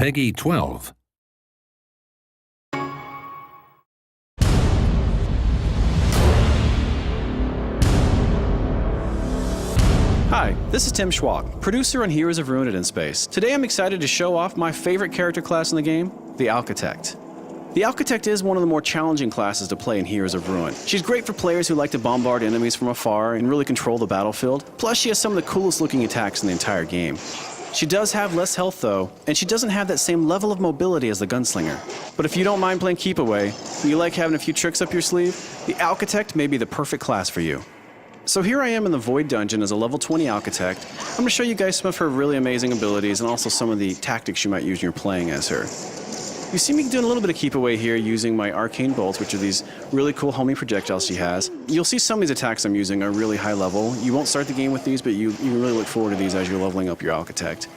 Peggy 12. Hi, this is Tim Schwag, producer on Heroes of Ruin in Space. Today I'm excited to show off my favorite character class in the game, the Alchitect. The Alchitect is one of the more challenging classes to play in Heroes of Ruin. She's great for players who like to bombard enemies from afar and really control the battlefield. Plus, she has some of the coolest looking attacks in the entire game. She does have less health though, and she doesn't have that same level of mobility as the Gunslinger. But if you don't mind playing keep away, and you like having a few tricks up your sleeve, the Alchitect may be the perfect class for you. So here I am in the Void Dungeon as a level 20 Alchitect. I'm going to show you guys some of her really amazing abilities and also some of the tactics you might use when you're playing as her. You see me doing a little bit of keep away here using my arcane bolts, which are these really cool homing projectiles she has. You'll see some of these attacks I'm using are really high level. You won't start the game with these, but you can really look forward to these as you're leveling up your Alchitect.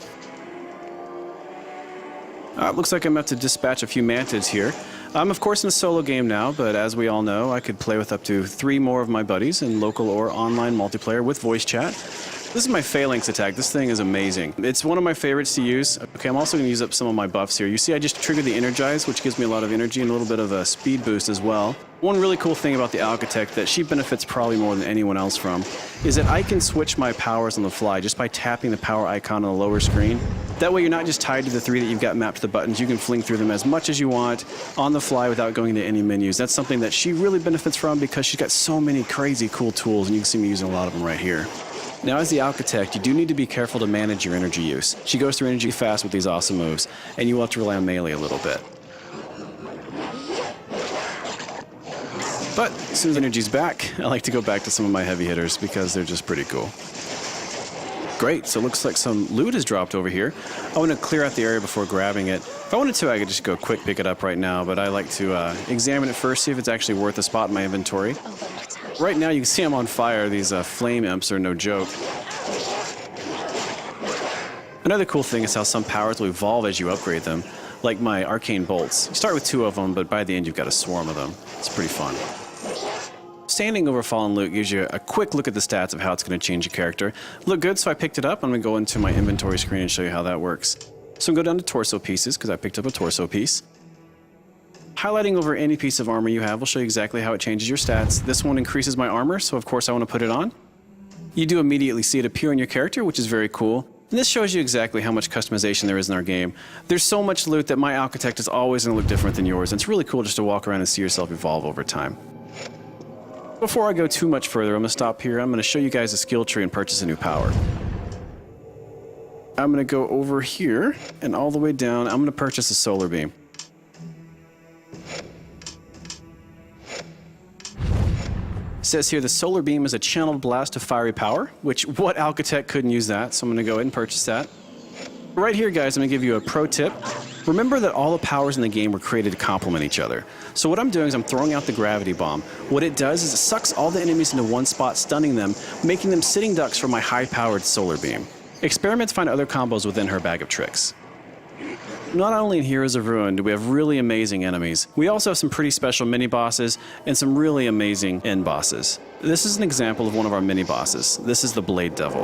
It looks like I'm about to dispatch a few mantids here. I'm of course in a solo game now, but as we all know, I could play with up to 3 more of my buddies in local or online multiplayer with voice chat. This is my Phalanx attack. This thing is amazing. It's one of my favorites to use. Okay, I'm also going to use up some of my buffs here. You see I just triggered the Energize, which gives me a lot of energy and a little bit of a speed boost as well. One really cool thing about the Alchitect that she benefits probably more than anyone else from is that I can switch my powers on the fly just by tapping the power icon on the lower screen. That way you're not just tied to the 3 that you've got mapped to the buttons. You can fling through them as much as you want on the fly without going into any menus. That's something that she really benefits from because she's got so many crazy cool tools, and you can see me using a lot of them right here. Now, as the Alchitect, you do need to be careful to manage your energy use. She goes through energy fast with these awesome moves, and you will have to rely on melee a little bit. But as soon as energy's back, I like to go back to some of my heavy hitters because they're just pretty cool. Great, so it looks like some loot has dropped over here. I want to clear out the area before grabbing it. If I wanted to, I could just go quick pick it up right now, but I like to examine it first, see if it's actually worth a spot in my inventory. Right now you can see I'm on fire. These flame imps are no joke. Another cool thing is how some powers will evolve as you upgrade them, like my arcane bolts. You start with 2 of them, but by the end you've got a swarm of them. It's pretty fun. Standing over fallen loot gives you a quick look at the stats of how it's going to change your character. Look good, so I picked it up. I'm going to go into my inventory screen and show you how that works. So I'm going to go down to torso pieces because I picked up a torso piece. Highlighting over any piece of armor you have will show you exactly how it changes your stats. This one increases my armor, so of course I want to put it on. You do immediately see it appear on your character, which is very cool. And this shows you exactly how much customization there is in our game. There's so much loot that my Alchitect is always going to look different than yours, and it's really cool just to walk around and see yourself evolve over time. Before I go too much further, I'm going to stop here. I'm going to show you guys a skill tree and purchase a new power. I'm going to go over here and all the way down. I'm going to purchase a solar beam. It says here the solar beam is a channeled blast of fiery power, which what Alchitect couldn't use that, so I'm going to go ahead and purchase that. Right here, guys, I'm going to give you a pro tip. Remember that all the powers in the game were created to complement each other. So what I'm doing is I'm throwing out the gravity bomb. What it does is it sucks all the enemies into one spot, stunning them, making them sitting ducks for my high-powered solar beam. Experiment to find other combos within her bag of tricks. Not only in Heroes of Ruin do we have really amazing enemies, we also have some pretty special mini-bosses and some really amazing end bosses. This is an example of one of our mini-bosses. This is the Blade Devil.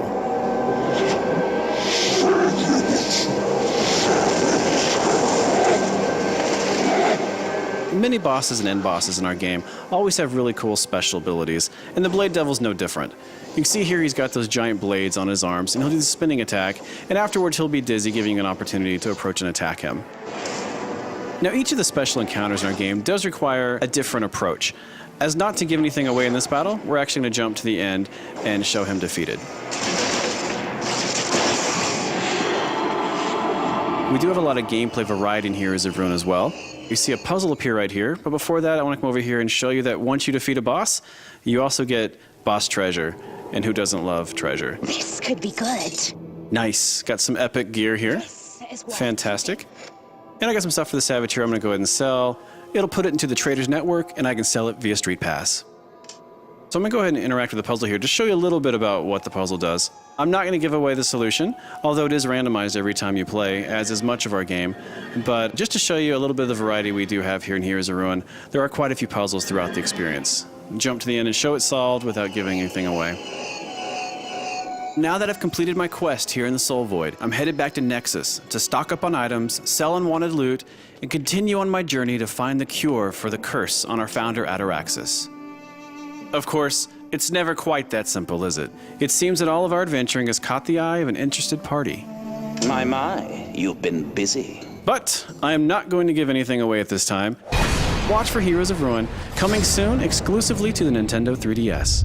Mini bosses and end bosses in our game always have really cool special abilities, and the Blade Devil's no different. You can see here he's got those giant blades on his arms, and he'll do the spinning attack, and afterwards he'll be dizzy, giving you an opportunity to approach and attack him. Now, each of the special encounters in our game does require a different approach. As not to give anything away in this battle, we're actually going to jump to the end and show him defeated. We do have a lot of gameplay variety in Heroes of Ruin as well. You see a puzzle appear right here, but before that I want to come over here and show you that once you defeat a boss, you also get boss treasure, and who doesn't love treasure? This could be good. Nice, got some epic gear here. Fantastic. And I got some stuff for the Savage here I'm going to go ahead and sell. It'll put it into the Traders Network, and I can sell it via Street Pass. So I'm going to go ahead and interact with the puzzle here, just show you a little bit about what the puzzle does. I'm not going to give away the solution, although it is randomized every time you play, as is much of our game. But just to show you a little bit of the variety we do have here in Heroes of Ruin, there are quite a few puzzles throughout the experience. Jump to the end and show it solved without giving anything away. Now that I've completed my quest here in the Soul Void, I'm headed back to Nexus to stock up on items, sell unwanted loot, and continue on my journey to find the cure for the curse on our founder Ataraxis. Of course, it's never quite that simple, is it? It seems that all of our adventuring has caught the eye of an interested party. My, you've been busy. But I am not going to give anything away at this time. Watch for Heroes of Ruin, coming soon exclusively to the Nintendo 3DS.